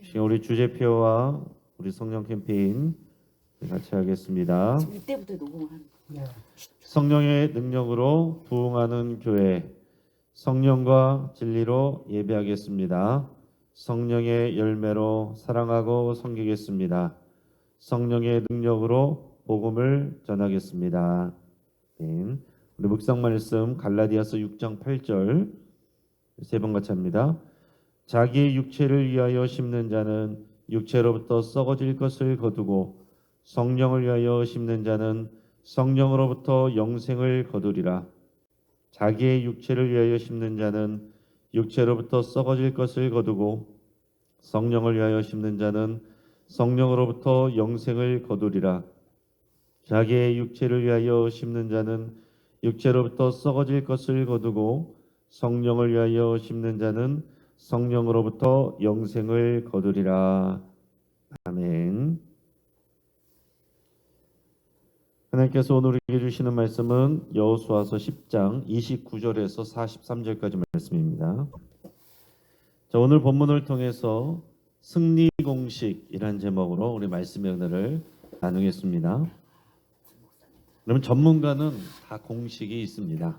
지금 우리 주제표와 우리 성령 캠페인 같이 하겠습니다. 지금 이때부터 녹음하는 거예요. 성령의 능력으로 부흥하는 교회, 성령과 진리로 예배하겠습니다. 성령의 열매로 사랑하고 섬기겠습니다. 성령의 능력으로 복음을 전하겠습니다. 우리 묵상 말씀 갈라디아서 6장 8절 세 번 같이 합니다. 자기의 육체를 위하여 심는 자는 육체로부터 썩어질 것을 거두고 성령을 위하여 심는 자는 성령으로부터 영생을 거두리라. 자기의 육체를 위하여 심는 자는 육체로부터 썩어질 것을 거두고 성령을 위하여 심는 자는 성령으로부터 영생을 거두리라. 자기의 육체를 위하여 심는 자는 육체로부터 썩어질 것을 거두고 성령을 위하여 심는 자는 성령으로부터 영생을 거두리라. 아멘. 하나님께서 오늘 우리에게 주시는 말씀은 여호수아서 10장 29절에서 43절까지 말씀입니다. 자, 오늘 본문을 통해서 승리 공식이라는 제목으로 우리 말씀의 은혜를 나누겠습니다. 그러면 전문가는 다 공식이 있습니다.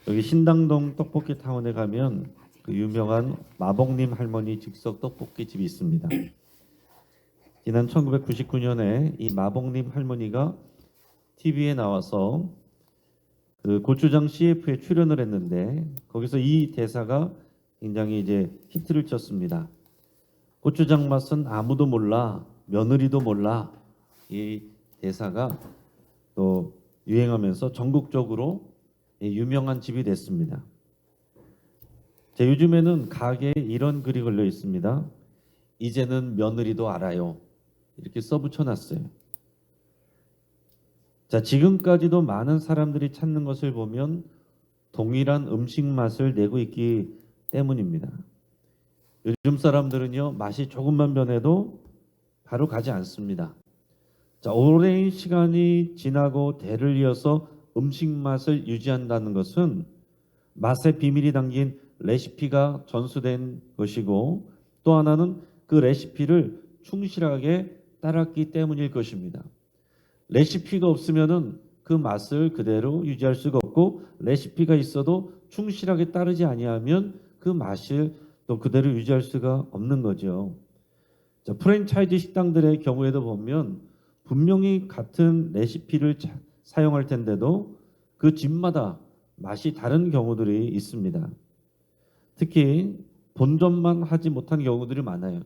여기 신당동 떡볶이 타운에 가면 그 유명한 마복님 할머니 즉석 떡볶이 집이 있습니다. 지난 1999년에 이 마복님 할머니가 TV에 나와서 그 고추장 CF에 출연을 했는데 거기서 이 대사가 굉장히 이제 히트를 쳤습니다. 고추장 맛은 아무도 몰라, 며느리도 몰라. 이 대사가 또 유행하면서 전국적으로 유명한 집이 됐습니다. 자, 요즘에는 가게에 이런 글이 걸려 있습니다. 이제는 며느리도 알아요. 이렇게 써붙여놨어요. 자, 지금까지도 많은 사람들이 찾는 것을 보면 동일한 음식 맛을 내고 있기 때문입니다. 요즘 사람들은요, 맛이 조금만 변해도 바로 가지 않습니다. 자, 오랜 시간이 지나고 대를 이어서 음식 맛을 유지한다는 것은 맛의 비밀이 담긴 레시피가 전수된 것이고 또 하나는 그 레시피를 충실하게 따랐기 때문일 것입니다. 레시피가 없으면은 그 맛을 그대로 유지할 수가 없고 레시피가 있어도 충실하게 따르지 아니하면 그 맛을 또 그대로 유지할 수가 없는 거죠. 자, 프랜차이즈 식당들의 경우에도 보면 분명히 같은 레시피를 사용할 텐데도 그 집마다 맛이 다른 경우들이 있습니다. 특히 본점만 하지 못한 경우들이 많아요.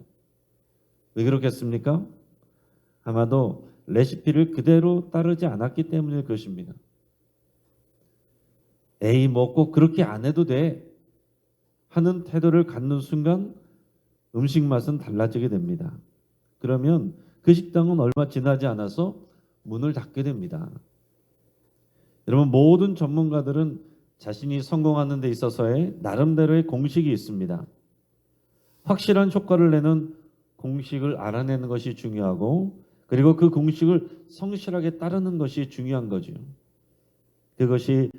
왜 그렇겠습니까? 아마도 레시피를 그대로 따르지 않았기 때문일 것입니다. 에이, 뭐 꼭 그렇게 안 해도 돼 하는 태도를 갖는 순간 음식 맛은 달라지게 됩니다. 그러면 그 식당은 얼마 지나지 않아서 문을 닫게 됩니다. 여러분, 모든 전문가들은 자신이 성공하는 데 있어서의 나름대로의 공식이 있습니다. 확실한 효과를 내는 공식을 알아내는 것이 중요하고 그리고 그 공식을 성실하게 따르는 것이 중요한 거죠. 그것이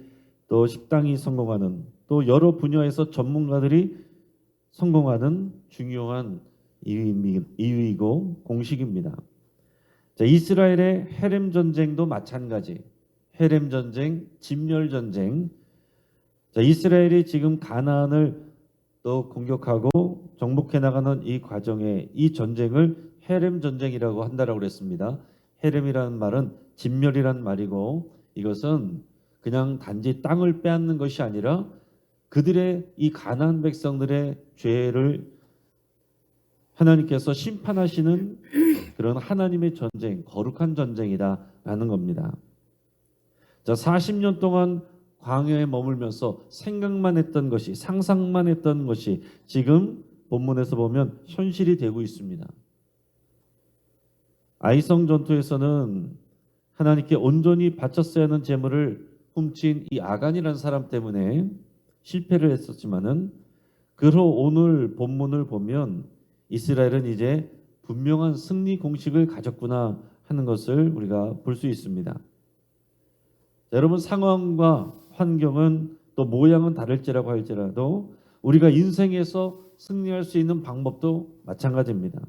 또 식당이 성공하는 또 여러 분야에서 전문가들이 성공하는 중요한 이유이고 공식입니다. 자, 이스라엘의 헤렘 전쟁도 마찬가지. 헤렘 전쟁, 진멸 전쟁. 자, 이스라엘이 지금 가나안을 또 공격하고 정복해 나가는 이 과정에 이 전쟁을 헤렘 전쟁이라고 한다라고 그랬습니다. 헤렘이라는 말은 진멸이라는 말이고 이것은 그냥 단지 땅을 빼앗는 것이 아니라 그들의 이 가나안 백성들의 죄를 하나님께서 심판하시는 그런 하나님의 전쟁, 거룩한 전쟁이다라는 겁니다. 자, 40년 동안 광야에 머물면서 생각만 했던 것이, 상상만 했던 것이 지금 본문에서 보면 현실이 되고 있습니다. 아이성 전투에서는 하나님께 온전히 바쳤어야 하는 제물을 훔친 이 아간이라는 사람 때문에 실패를 했었지만은 그로 오늘 본문을 보면 이스라엘은 이제 분명한 승리 공식을 가졌구나 하는 것을 우리가 볼 수 있습니다. 자, 여러분, 상황과 환경은 또 모양은 다를지라고 할지라도 우리가 인생에서 승리할 수 있는 방법도 마찬가지입니다.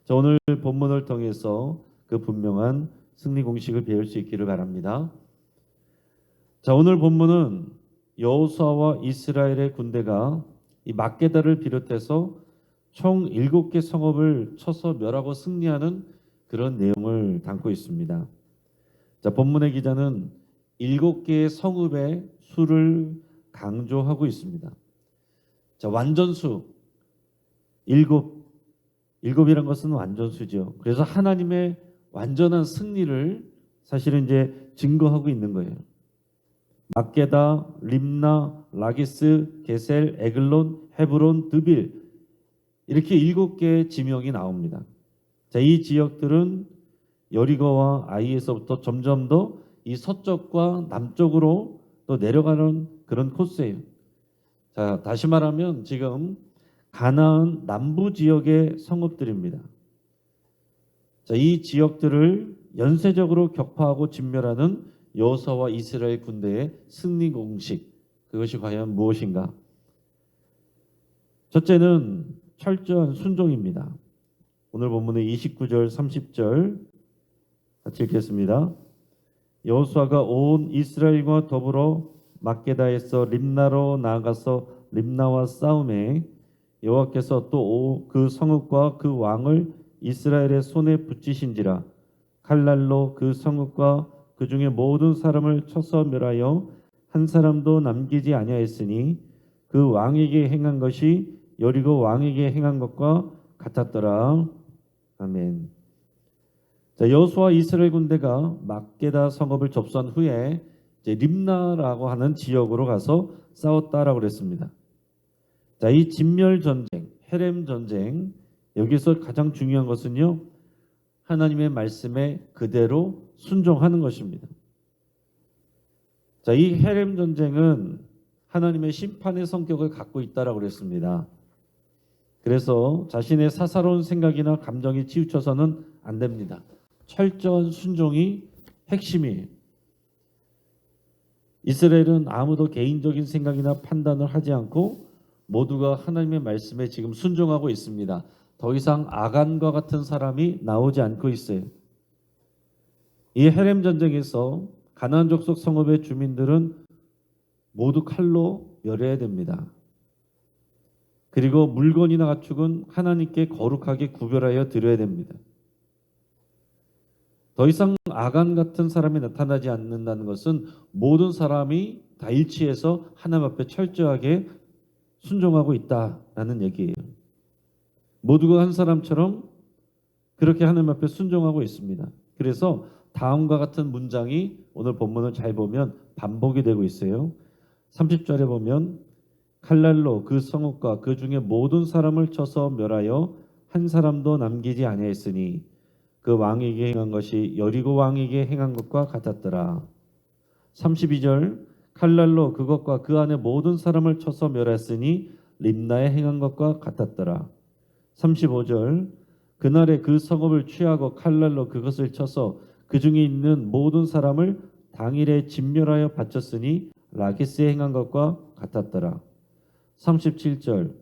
자, 오늘 본문을 통해서 그 분명한 승리 공식을 배울 수 있기를 바랍니다. 자, 오늘 본문은 여호수아와 이스라엘의 군대가 이 막게다를 비롯해서 총 7개 성읍을 쳐서 멸하고 승리하는 그런 내용을 담고 있습니다. 자, 본문의 기자는 7개의 성읍의 수를 강조하고 있습니다. 자, 완전수 7이란 것은 완전수죠. 그래서 하나님의 완전한 승리를 사실은 이제 증거하고 있는 거예요. 막게다, 림나, 라기스, 게셀, 에글론, 헤브론, 드빌 이렇게 7개의 지명이 나옵니다. 자, 이 지역들은 여리고와 아이에서부터 점점 더 이 서쪽과 남쪽으로 또 내려가는 그런 코스예요. 자, 다시 말하면 지금 가나안 남부 지역의 성읍들입니다. 자, 이 지역들을 연쇄적으로 격파하고 진멸하는 여호수아와 이스라엘 군대의 승리 공식, 그것이 과연 무엇인가? 첫째는 철저한 순종입니다. 오늘 본문의 29절 30절 같이 읽겠습니다. 여호수아가 온 이스라엘과 더불어 막게다에서 림나로 나아가서 림나와 싸움에 여호와께서 또 그 성읍과 그 왕을 이스라엘의 손에 붙이신지라. 칼날로 그 성읍과 그 중에 모든 사람을 쳐서 멸하여 한 사람도 남기지 아니하였으니 그 왕에게 행한 것이 여리고 왕에게 행한 것과 같았더라. 아멘. 자, 여호수아 이스라엘 군대가 막게다 성읍을 접수한 후에 이제 림나라고 하는 지역으로 가서 싸웠다라고 그랬습니다. 자, 이 진멸 전쟁, 헤렘 전쟁, 여기서 가장 중요한 것은요, 하나님의 말씀에 그대로 순종하는 것입니다. 자, 이 헤렘 전쟁은 하나님의 심판의 성격을 갖고 있다라고 그랬습니다. 그래서 자신의 사사로운 생각이나 감정이 치우쳐서는 안 됩니다. 철저한 순종이 핵심이에요. 이스라엘은 아무도 개인적인 생각이나 판단을 하지 않고 모두가 하나님의 말씀에 지금 순종하고 있습니다. 더 이상 아간과 같은 사람이 나오지 않고 있어요. 이 헤렘 전쟁에서 가나안 족속 성읍의 주민들은 모두 칼로 멸해야 됩니다. 그리고 물건이나 가축은 하나님께 거룩하게 구별하여 드려야 됩니다. 더 이상 아간 같은 사람이 나타나지 않는다는 것은 모든 사람이 다 일치해서 하나님 앞에 철저하게 순종하고 있다라는 얘기예요. 모두가 한 사람처럼 그렇게 하나님 앞에 순종하고 있습니다. 그래서 다음과 같은 문장이 오늘 본문을 잘 보면 반복이 되고 있어요. 30절에 보면 칼날로 그 성읍과 그 중에 모든 사람을 쳐서 멸하여 한 사람도 남기지 아니하였으니 그 왕에게 행한 것이 여리고 왕에게 행한 것과 같았더라. 32절 칼날로 그것과 그 안에 모든 사람을 쳐서 멸했으니 림나에 행한 것과 같았더라. 35절 그날에 그 성읍을 취하고 칼날로 그것을 쳐서 그 중에 있는 모든 사람을 당일에 진멸하여 바쳤으니 라기스에 행한 것과 같았더라. 37절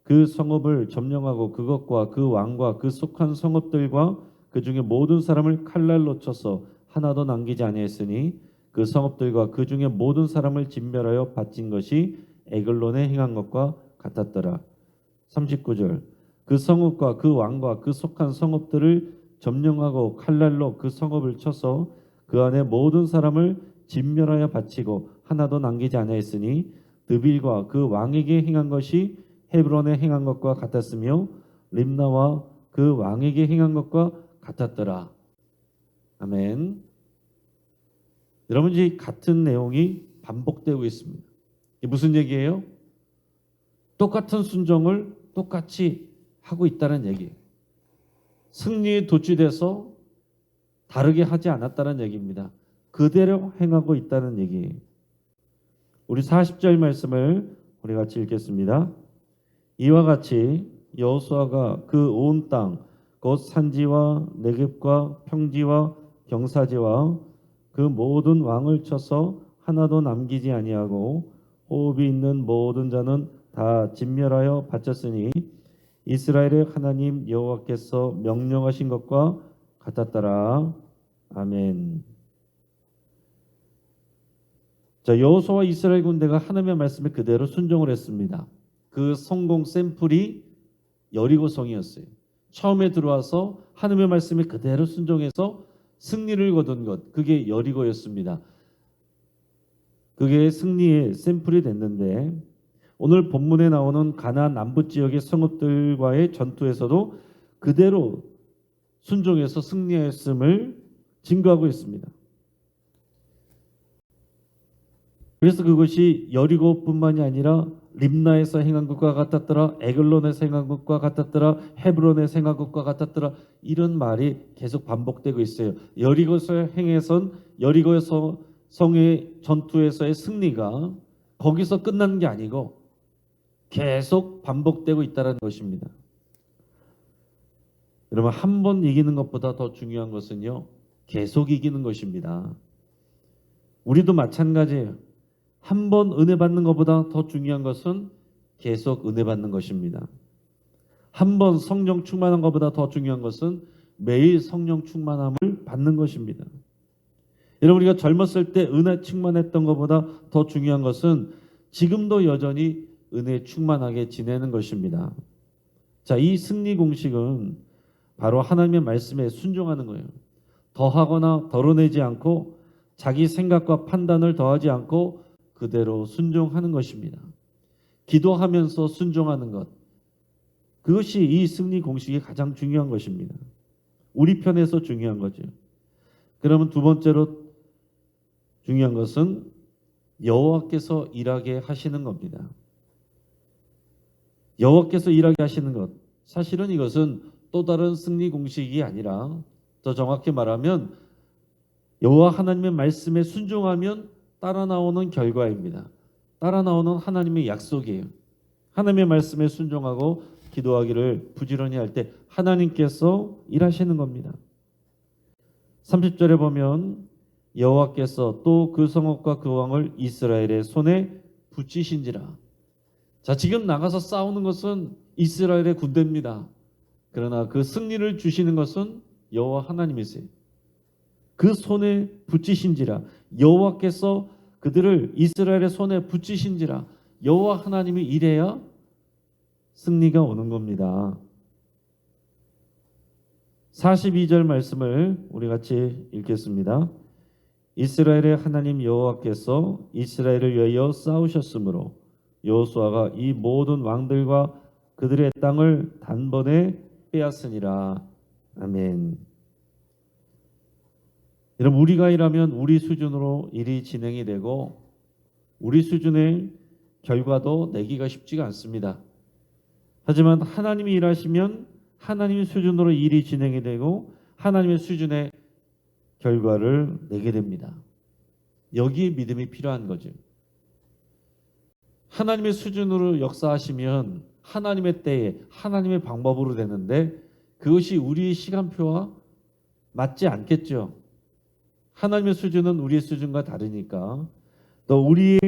그 성읍을 점령하고 그것과 그 왕과 그 속한 성읍들과 그 중에 모든 사람을 칼날로 쳐서 하나도 남기지 아니했으니 그 성읍들과 그 중에 모든 사람을 진멸하여 바친 것이 에글론에 행한 것과 같았더라. 39절 그 성읍과 그 왕과 그 속한 성읍들을 점령하고 칼날로 그 성읍을 쳐서 그 안에 모든 사람을 진멸하여 바치고 하나도 남기지 아니하였으니 드빌과 그 왕에게 행한 것이 헤브론에 행한 것과 같았으며 림나와 그 왕에게 행한 것과 같았더라. 아멘. 여러분, 이 같은 내용이 반복되고 있습니다. 이게 무슨 얘기예요? 똑같은 순종을 똑같이 하고 있다는 얘기예요. 승리에 도취돼서 다르게 하지 않았다는 얘기입니다. 그대로 행하고 있다는 얘기예요. 우리 40절 말씀을 우리 같이 읽겠습니다. 이와 같이 여호수아가 그 온 땅 곧 산지와 네겝과 평지와 경사지와 그 모든 왕을 쳐서 하나도 남기지 아니하고 호흡이 있는 모든 자는 다 진멸하여 바쳤으니 이스라엘의 하나님 여호와께서 명령하신 것과 같았더라. 아멘. 자, 여호수아와 이스라엘 군대가 하나님의 말씀에 그대로 순종을 했습니다. 그 성공 샘플이 여리고성이었어요. 처음에 들어와서 하나님의 말씀에 그대로 순종해서 승리를 거둔 것, 그게 여리고였습니다. 그게 승리의 샘플이 됐는데 오늘 본문에 나오는 가나안 남부 지역의 성읍들과의 전투에서도 그대로 순종해서 승리했음을 증거하고 있습니다. 그래서 그것이 여리고뿐만이 아니라 림나에서 행한 것과 같았더라, 에글론에서 행한 것과 같았더라, 헤브론에서 행한 것과 같았더라, 이런 말이 계속 반복되고 있어요. 여리고에서 행해선 여리고에서 성의 전투에서의 승리가 거기서 끝나는 게 아니고 계속 반복되고 있다는 것입니다. 여러분, 한 번 이기는 것보다 더 중요한 것은요, 계속 이기는 것입니다. 우리도 마찬가지예요. 한 번 은혜 받는 것보다 더 중요한 것은 계속 은혜 받는 것입니다. 한 번 성령 충만한 것보다 더 중요한 것은 매일 성령 충만함을 받는 것입니다. 여러분, 우리가 젊었을 때 은혜 충만했던 것보다 더 중요한 것은 지금도 여전히 은혜 충만하게 지내는 것입니다. 자, 이 승리 공식은 바로 하나님의 말씀에 순종하는 거예요. 더하거나 덜어내지 않고 자기 생각과 판단을 더하지 않고 그대로 순종하는 것입니다. 기도하면서 순종하는 것, 그것이 이 승리 공식이 가장 중요한 것입니다. 우리 편에서 중요한 거죠. 그러면 두 번째로 중요한 것은 여호와께서 일하게 하시는 겁니다. 여호와께서 일하게 하시는 것, 사실은 이것은 또 다른 승리 공식이 아니라 더 정확히 말하면 여호와 하나님의 말씀에 순종하면 따라 나오는 결과입니다. 따라 나오는 하나님의 약속이에요. 하나님의 말씀에 순종하고 기도하기를 부지런히 할 때 하나님께서 일하시는 겁니다. 30절에 보면 여호와께서 또 그 성읍과 그 왕을 이스라엘의 손에 붙이신지라. 자, 지금 나가서 싸우는 것은 이스라엘의 군대입니다. 그러나 그 승리를 주시는 것은 여호와 하나님이세요. 그 손에 붙이신지라. 여호와께서 그들을 이스라엘의 손에 붙이신지라. 여호와 하나님이 이래야 승리가 오는 겁니다. 42절 말씀을 우리 같이 읽겠습니다. 이스라엘의 하나님 여호와께서 이스라엘을 위하여 싸우셨으므로 여호수아가 이 모든 왕들과 그들의 땅을 단번에 빼앗으니라. 아멘. 여러분, 우리가 일하면 우리 수준으로 일이 진행이 되고 우리 수준의 결과도 내기가 쉽지가 않습니다. 하지만 하나님이 일하시면 하나님의 수준으로 일이 진행이 되고 하나님의 수준의 결과를 내게 됩니다. 여기에 믿음이 필요한 거죠. 하나님의 수준으로 역사하시면 하나님의 때에 하나님의 방법으로 되는데 그것이 우리의 시간표와 맞지 않겠죠. 하나님의 수준은 우리의 수준과 다르니까 또 우리의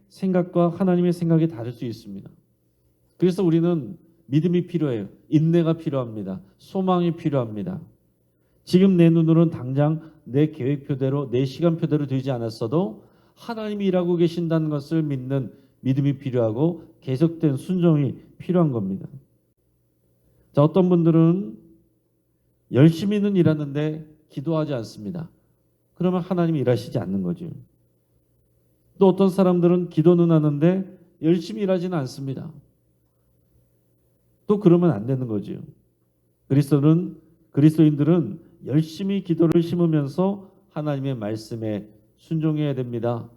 생각과 하나님의 생각이 다를 수 있습니다. 그래서 우리는 믿음이 필요해요. 인내가 필요합니다. 소망이 필요합니다. 지금 내 눈으로는 당장 내 계획표대로 내 시간표대로 되지 않았어도 하나님이 일하고 계신다는 것을 믿는 믿음이 필요하고 계속된 순종이 필요한 겁니다. 자, 어떤 분들은 열심히는 일하는데 기도하지 않습니다. 그러면 하나님이 일하시지 않는 거죠. 또 어떤 사람들은 기도는 하는데 열심히 일하지는 않습니다. 또 그러면 안 되는 거죠. 그리스도인들은 열심히 기도를 심으면서 하나님의 말씀에 순종해야 됩니다.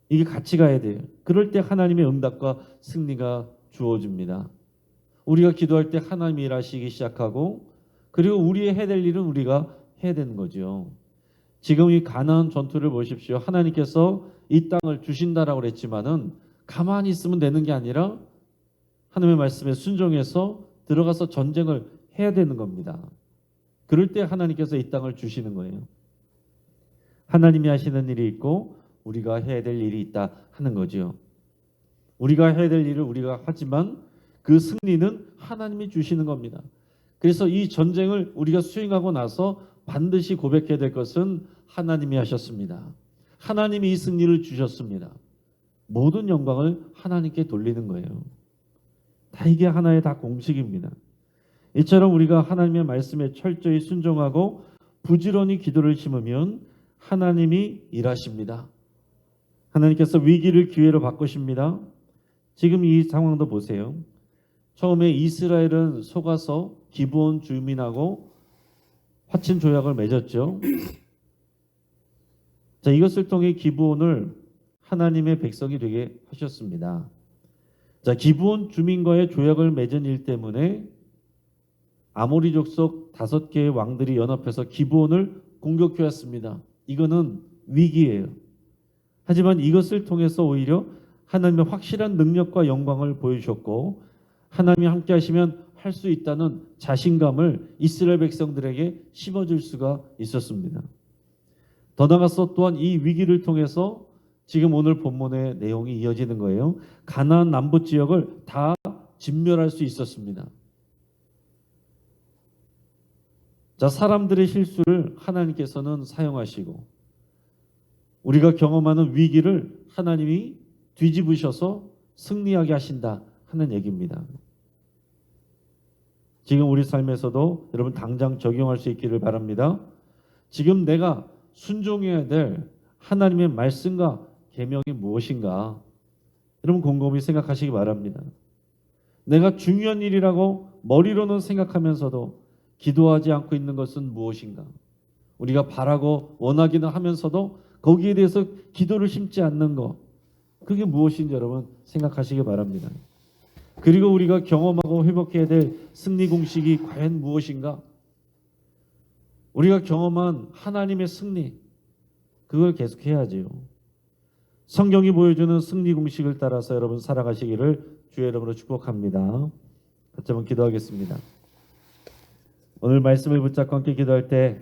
이게 같이 가야 돼요. 그럴 때 하나님의 응답과 승리가 주어집니다. 우리가 기도할 때 하나님이 일하시기 시작하고 그리고 우리의 해야 될 일은 우리가 해야 되는 거죠. 지금 이 가나안 전투를 보십시오. 하나님께서 이 땅을 주신다라고 그랬지만은 가만히 있으면 되는 게 아니라 하나님의 말씀에 순종해서 들어가서 전쟁을 해야 되는 겁니다. 그럴 때 하나님께서 이 땅을 주시는 거예요. 하나님이 하시는 일이 있고 우리가 해야 될 일이 있다 하는 거죠. 우리가 해야 될 일을 우리가 하지만 그 승리는 하나님이 주시는 겁니다. 그래서 이 전쟁을 우리가 수행하고 나서 반드시 고백해야 될 것은 하나님이 하셨습니다. 하나님이 이 승리를 주셨습니다. 모든 영광을 하나님께 돌리는 거예요. 다 이게 하나의 다 공식입니다. 이처럼 우리가 하나님의 말씀에 철저히 순종하고 부지런히 기도를 심으면 하나님이 일하십니다. 하나님께서 위기를 기회로 바꾸십니다. 지금 이 상황도 보세요. 처음에 이스라엘은 속아서 기브온 주민하고 화친 조약을 맺었죠. 자, 이것을 통해 기브온을 하나님의 백성이 되게 하셨습니다. 자, 기브온 주민과의 조약을 맺은 일 때문에 아모리 족속 5개의 왕들이 연합해서 기브온을 공격해 왔습니다. 이거는 위기예요. 하지만 이것을 통해서 오히려 하나님의 확실한 능력과 영광을 보여주셨고 하나님이 함께 하시면 할 수 있다는 자신감을 이스라엘 백성들에게 심어줄 수가 있었습니다. 더 나아가서 또한 이 위기를 통해서 지금 오늘 본문의 내용이 이어지는 거예요. 가나안 남부 지역을 다 진멸할 수 있었습니다. 자, 사람들의 실수를 하나님께서는 사용하시고 우리가 경험하는 위기를 하나님이 뒤집으셔서 승리하게 하신다 하는 얘기입니다. 지금 우리 삶에서도 여러분 당장 적용할 수 있기를 바랍니다. 지금 내가 순종해야 될 하나님의 말씀과 계명이 무엇인가? 여러분 곰곰이 생각하시기 바랍니다. 내가 중요한 일이라고 머리로는 생각하면서도 기도하지 않고 있는 것은 무엇인가? 우리가 바라고 원하기는 하면서도 거기에 대해서 기도를 심지 않는 것, 그게 무엇인지 여러분 생각하시기 바랍니다. 그리고 우리가 경험하고 회복해야 될 승리 공식이 과연 무엇인가? 우리가 경험한 하나님의 승리, 그걸 계속해야지요. 성경이 보여주는 승리 공식을 따라서 여러분 살아가시기를 주의 이름으로 축복합니다. 같이 한번 기도하겠습니다. 오늘 말씀을 붙잡고 함께 기도할 때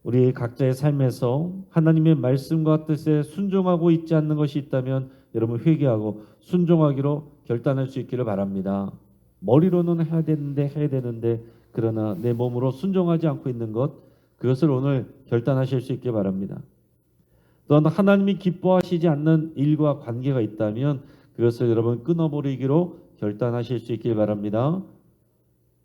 우리 각자의 삶에서 하나님의 말씀과 뜻에 순종하고 있지 않는 것이 있다면 여러분 회개하고 순종하기로 결단할 수 있기를 바랍니다. 머리로는 해야 되는데 그러나 내 몸으로 순종하지 않고 있는 것, 그것을 오늘 결단하실 수 있기 바랍니다. 또한 하나님이 기뻐하시지 않는 일과 관계가 있다면 그것을 여러분 끊어버리기로 결단하실 수 있길 바랍니다.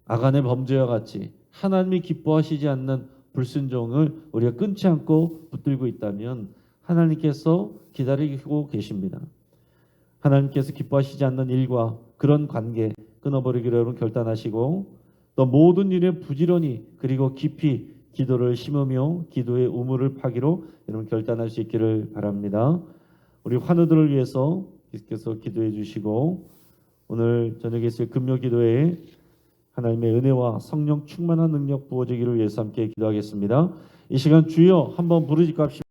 아간의 범죄와 같이 하나님이 기뻐하시지 않는 불순종을 우리가 끊지 않고 붙들고 있다면 하나님께서 기다리고 계십니다. 하나님께서 기뻐하시지 않는 일과 그런 관계 끊어버리기로 여러분 결단하시고 또 모든 일에 부지런히 그리고 깊이 기도를 심으며 기도의 우물을 파기로 여러분 결단할 수 있기를 바랍니다. 우리 환우들을 위해서 계속해서 기도해 주시고 오늘 저녁에 있을 금요 기도회에 하나님의 은혜와 성령 충만한 능력 부어지기를 위해서 함께 기도하겠습니다. 이 시간 주여 한번 부르짖고 합시다.